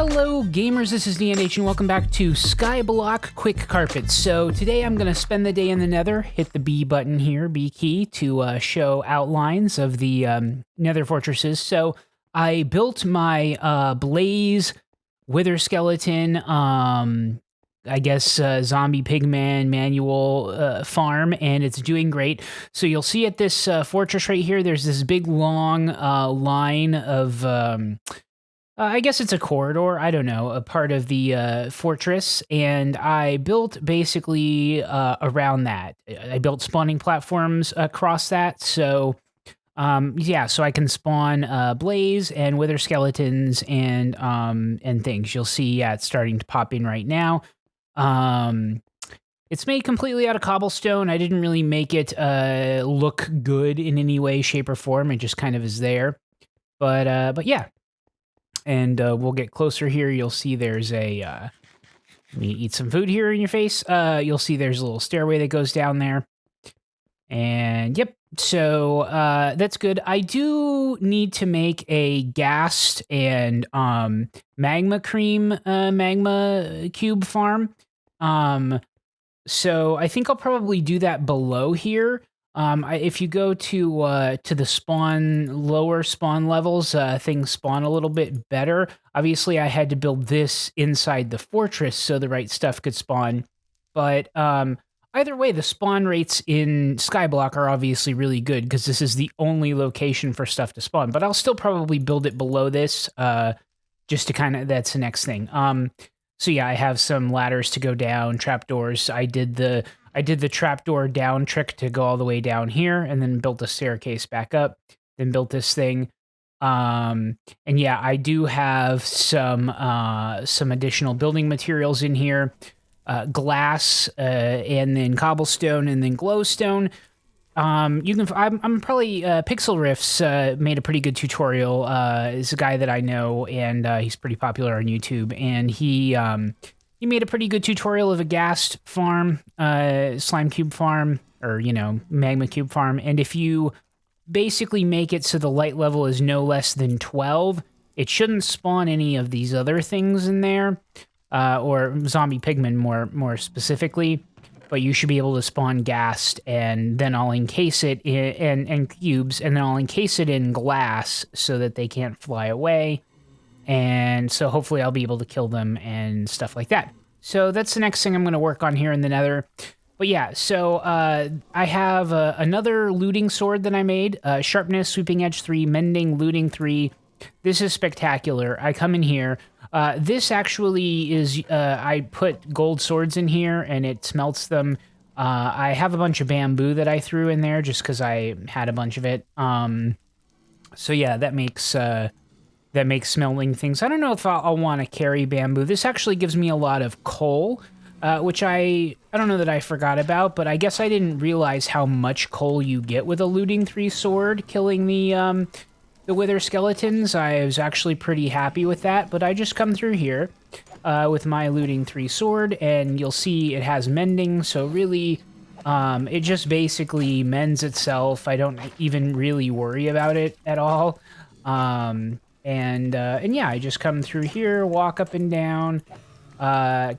Hello gamers, this is DAndH and welcome back to SkyBlock Quickcarpet. So today I'm going to spend the day in the Nether, hit the B button here, B key, to show outlines of the Nether fortresses. So I built my Blaze, Wither Skeleton, I guess Zombie Pigman manual farm, and it's doing great. So you'll see at this fortress right here, there's this big long line of... I guess it's a corridor, I don't know, a part of the fortress, and I built basically around that. I built spawning platforms across that, so yeah, so I can spawn Blaze and Wither Skeletons and things. You'll see, yeah, it's starting to pop in right now. It's made completely out of cobblestone. I didn't really make it look good in any way, shape, or form. It just kind of is there. But yeah. And we'll get closer here. You'll see there's a, let me eat some food here in your face. You'll see there's a little stairway that goes down there. And yep, so that's good. I do need to make a Ghast and magma cream magma cube farm. So I think I'll probably do that below here. If you go to the lower spawn levels, things spawn a little bit better. Obviously, I had to build this inside the fortress so the right stuff could spawn. But either way, the spawn rates in SkyBlock are obviously really good because this is the only location for stuff to spawn. But I'll still probably build it below this just to kind of, that's the next thing. So yeah, I have some ladders to go down, trapdoors. I did the trapdoor down trick to go all the way down here and then built a staircase back up, then built this thing. And yeah, I do have some additional building materials in here, glass, and then cobblestone and then glowstone. I'm probably, Pixel Riffs, made a pretty good tutorial. Is a guy that I know, and, he's pretty popular on YouTube, and he made a pretty good tutorial of a Ghast farm, slime cube farm, or, you know, magma cube farm. And if you basically make it so the light level is no less than 12, it shouldn't spawn any of these other things in there, or zombie pigmen more specifically. But you should be able to spawn Ghast, and then I'll encase it in and cubes, and then I'll encase it in glass so that they can't fly away. And so hopefully I'll be able to kill them and stuff like that. So that's the next thing I'm going to work on here in the Nether. But yeah, so I have another looting sword that I made. Sharpness, Sweeping Edge 3, Mending, Looting 3. This is spectacular. I come in here. This actually is, I put gold swords in here and it smelts them. I have a bunch of bamboo that I threw in there just because I had a bunch of it. So yeah, that makes smelting things. I don't know if I'll want to carry bamboo. This actually gives me a lot of coal, which I don't know that I forgot about, but I guess I didn't realize how much coal you get with a Looting 3 sword killing the Wither Skeletons. I was actually pretty happy with that, but I just come through here with my Looting 3 sword, and you'll see it has mending, so really it just basically mends itself. I don't even really worry about it at all. And yeah, I just come through here, walk up and down,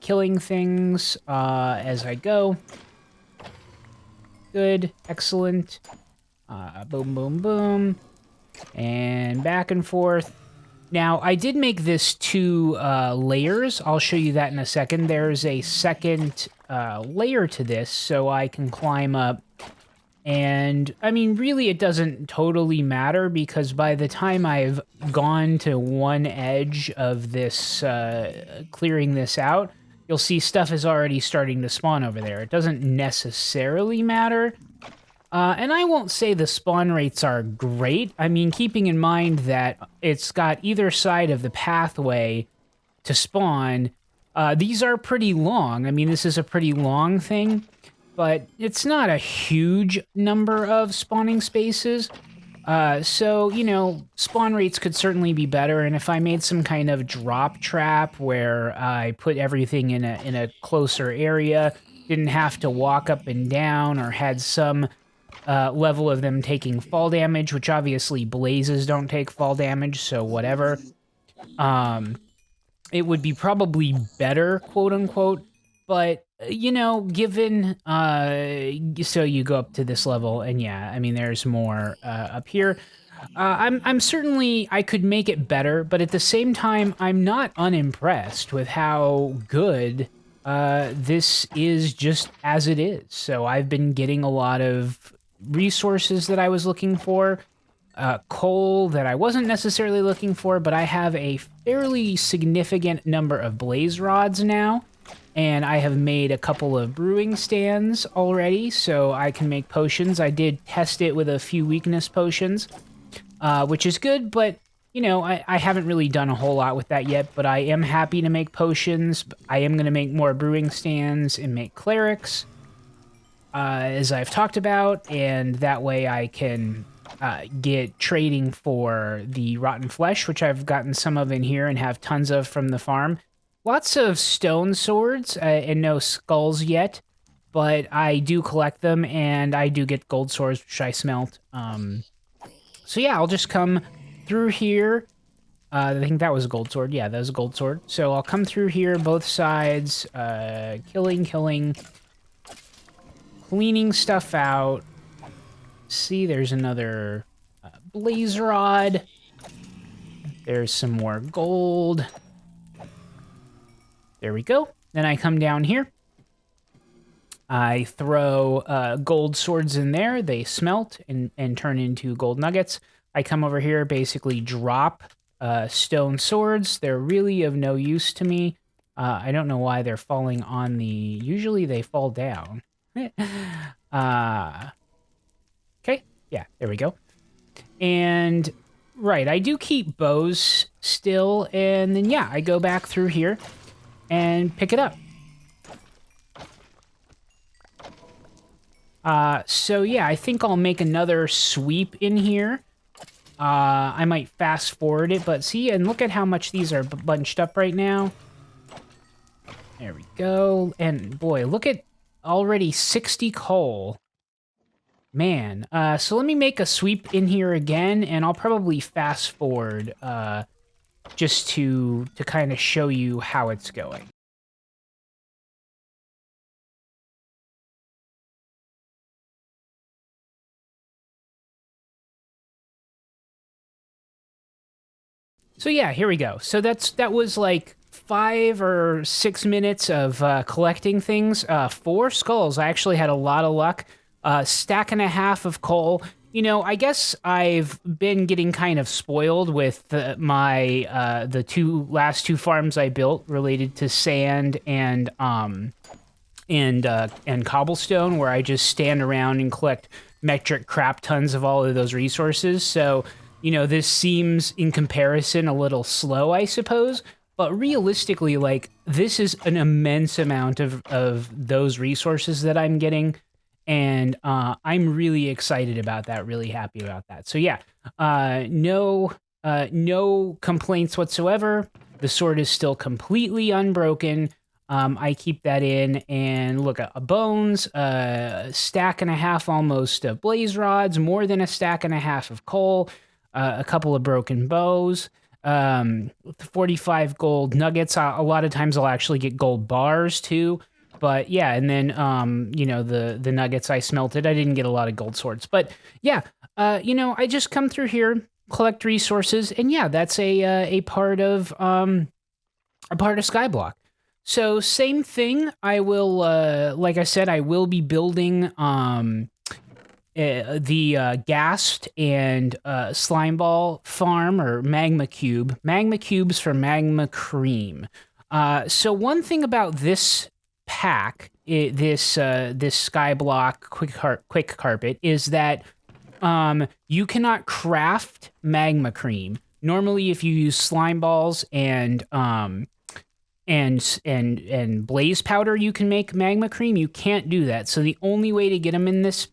killing things as I go. Good, excellent. Boom, boom, boom. And back and forth. Now, I did make this 2 layers. I'll show you that in a second. There's a second layer to this, so I can climb up. And, I mean, really, it doesn't totally matter, because by the time I've gone to one edge of this, clearing this out, you'll see stuff is already starting to spawn over there. It doesn't necessarily matter. And I won't say the spawn rates are great. I mean, keeping in mind that it's got either side of the pathway to spawn, these are pretty long. I mean, this is a pretty long thing, but it's not a huge number of spawning spaces. So, you know, spawn rates could certainly be better. And if I made some kind of drop trap where I put everything in a closer area, didn't have to walk up and down, or had some level of them taking fall damage, which obviously blazes don't take fall damage, so whatever. it would be probably better, quote unquote. But you know, given so you go up to this level, and yeah, I mean, there's more up here. I'm certainly I could make it better, but at the same time, I'm not unimpressed with how good this is just as it is. So I've been getting a lot of resources that I was looking for, coal that I wasn't necessarily looking for, but I have a fairly significant number of blaze rods now, and I have made a couple of brewing stands already, so I can make potions. I did test it with a few weakness potions, which is good, but you know, I haven't really done a whole lot with that yet, but I am happy to make potions. I am going to make more brewing stands and make clerics, as I've talked about, and that way I can get trading for the rotten flesh, which I've gotten some of in here and have tons of from the farm. Lots of stone swords and no skulls yet, but I do collect them, and I do get gold swords, which I smelt. So yeah, I'll just come through here. I think that was a gold sword. Yeah, that was a gold sword. So I'll come through here, both sides, killing, cleaning stuff out. See, there's another blaze rod. There's some more gold. There we go. Then I come down here. I throw gold swords in there. They smelt and turn into gold nuggets. I come over here, basically drop stone swords. They're really of no use to me. I don't know why they're falling on the... Usually they fall down. Okay, yeah, there we go. And, right, I do keep bows still, and then, yeah, I go back through here and pick it up. So yeah, I think I'll make another sweep in here. I might fast forward it, but see, and look at how much these are bunched up right now. There we go. And boy, look at already 60 coal. Man, so let me make a sweep in here again, and I'll probably fast forward, just to kind of show you how it's going. So yeah, here we go. So that was like 5 or 6 minutes of collecting things. 4 skulls. I actually had a lot of luck. Stack and a half of coal. You know, I guess I've been getting kind of spoiled with the last two farms I built related to sand and cobblestone, where I just stand around and collect metric crap tons of all of those resources. So, you know, this seems in comparison a little slow, I suppose, but realistically, like, this is an immense amount of those resources that I'm getting, and I'm really excited about that, really happy about that. So yeah, no complaints whatsoever. The sword is still completely unbroken. I keep that in, and look at bones, a stack and a half almost of blaze rods, more than a stack and a half of coal, a couple of broken bows, 45 gold nuggets. A lot of times I'll actually get gold bars too. But yeah, and then, you know, the nuggets I smelted, I didn't get a lot of gold swords. But yeah, you know, I just come through here, collect resources, and yeah, that's a part of SkyBlock. So same thing, I will, like I said, I will be building the Ghast and Slime Ball farm, or Magma Cube. Magma Cubes for Magma Cream. So one thing about this pack, this SkyBlock Quickcarpet, is that you cannot craft Magma Cream. Normally, if you use slime balls and blaze powder, you can make Magma Cream. You can't do that. So the only way to get them in this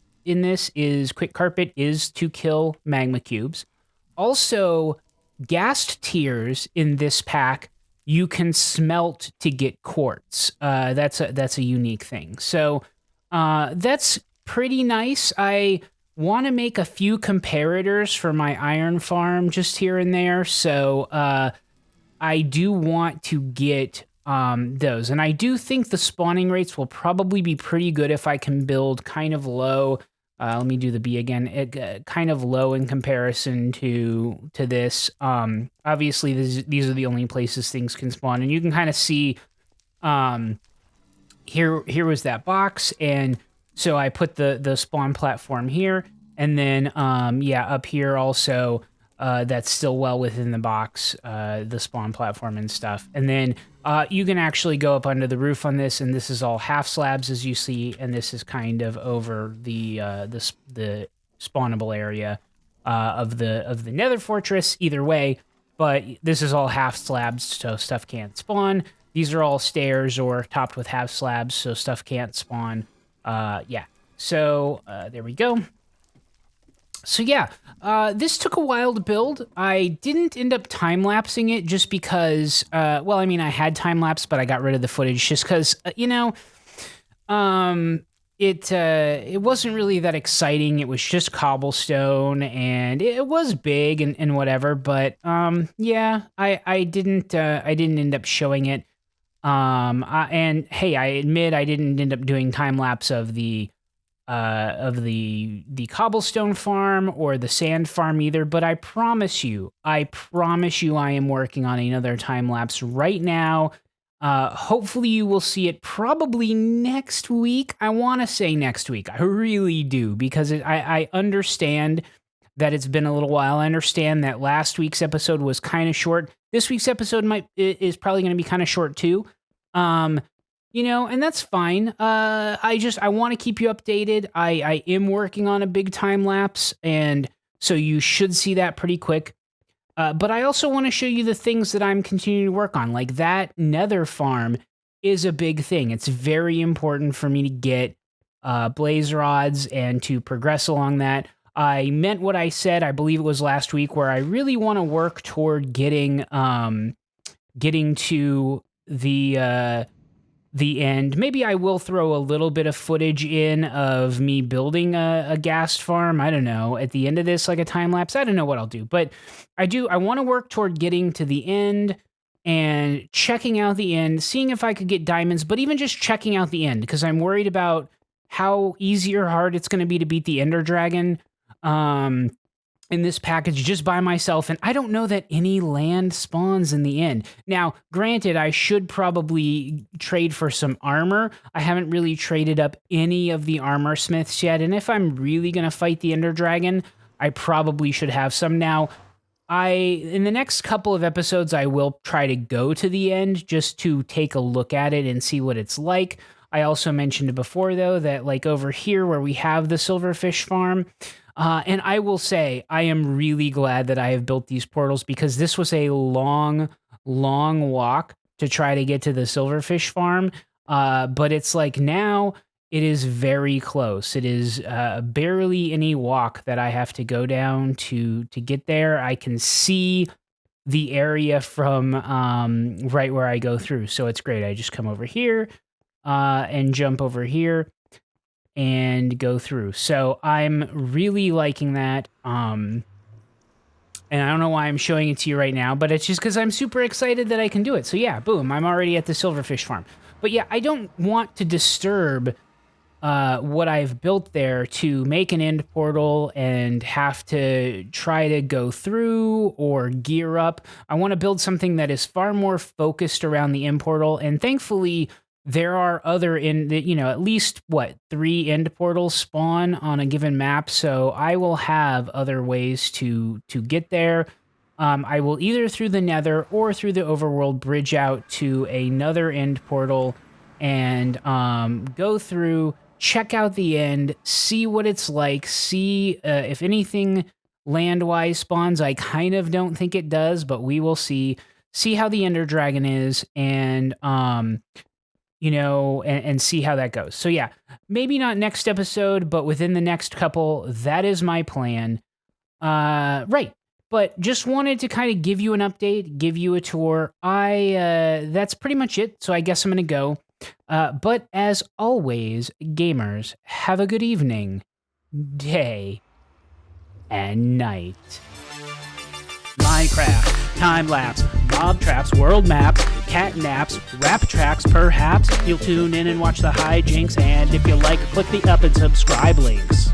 is Quickcarpet is to kill Magma Cubes. Also, Ghast Tears in this pack you can smelt to get quartz. That's a unique thing. So that's pretty nice. I want to make a few comparators for my iron farm just here and there. So I I do want to get those. And I do think the spawning rates will probably be pretty good if I can build kind of low. Let me do the B again. Kind of low in comparison to this. Obviously, these are the only places things can spawn. And you can kind of see here was that box. And so I put the spawn platform here. And then, up here also, that's still well within the box, the spawn platform and stuff. And then you can actually go up under the roof on this, and this is all half slabs, as you see, and this is kind of over the spawnable area of the Nether fortress. Either way, but this is all half slabs, so stuff can't spawn. These are all stairs or topped with half slabs, so stuff can't spawn. So there we go. So yeah, this took a while to build. I didn't end up time-lapsing it just because, I had time-lapse, but I got rid of the footage just because, it wasn't really that exciting. It was just cobblestone, and it was big and whatever, but I didn't end up showing it. And hey, I admit I didn't end up doing time-lapse of the cobblestone farm or the sand farm either, but I promise you I am working on another time lapse right now. Hopefully you will see it probably next week. I want to say next week. I really do, because I understand that it's been a little while. I understand that last week's episode was kind of short. This week's episode is probably going to be kind of short too. And that's fine. I want to keep you updated. I am working on a big time lapse, and so you should see that pretty quick. But I also want to show you the things that I'm continuing to work on. Like that Nether farm is a big thing. It's very important for me to get blaze rods and to progress along that. I meant what I said, I believe it was last week, where I really want to work toward getting to the end. Maybe I will throw a little bit of footage in of me building a ghast farm. I don't know, at the end of this, like a time lapse. I don't know what I'll do, but I want to work toward getting to the end and checking out the end, seeing if I could get diamonds, but even just checking out the end, because I'm worried about how easy or hard it's going to be to beat the Ender Dragon in this package just by myself, and I don't know that any land spawns in the end. Now, granted, I should probably trade for some armor. I haven't really traded up any of the armor smiths yet, and if I'm really going to fight the Ender Dragon, I probably should have some. Now, in the next couple of episodes, I will try to go to the end just to take a look at it and see what it's like. I also mentioned before, though, that like over here where we have the silverfish farm, and I will say, I am really glad that I have built these portals, because this was a long, long walk to try to get to the silverfish farm. But it's like now it is very close. It is barely any walk that I have to go down to get there. I can see the area from right where I go through. So it's great. I just come over here and jump over here and go through. So I'm really liking that. And I don't know why I'm showing it to you right now, but it's just because I'm super excited that I can do it. So yeah, boom, I'm already at the silverfish farm. But yeah, I don't want to disturb what I've built there to make an end portal and have to try to go through or gear up. I want to build something that is far more focused around the end portal, and thankfully there are other at least 3 end portals spawn on a given map, so I will have other ways to get there. I will either through the Nether or through the overworld bridge out to another end portal and go through, check out the end, see what it's like, see if anything land-wise spawns. I kind of don't think it does, but we will see how the Ender Dragon is, and and see how that goes. So yeah, maybe not next episode, but within the next couple, that is my plan. Right. But just wanted to kind of give you an update, give you a tour. That's pretty much it. So I guess I'm going to go. But as always, gamers, have a good evening, day, and night. Minecraft. time lapse, mob traps, world maps, cat naps, rap tracks perhaps. You'll tune in and watch the hijinks, and if you like, click the up and subscribe links.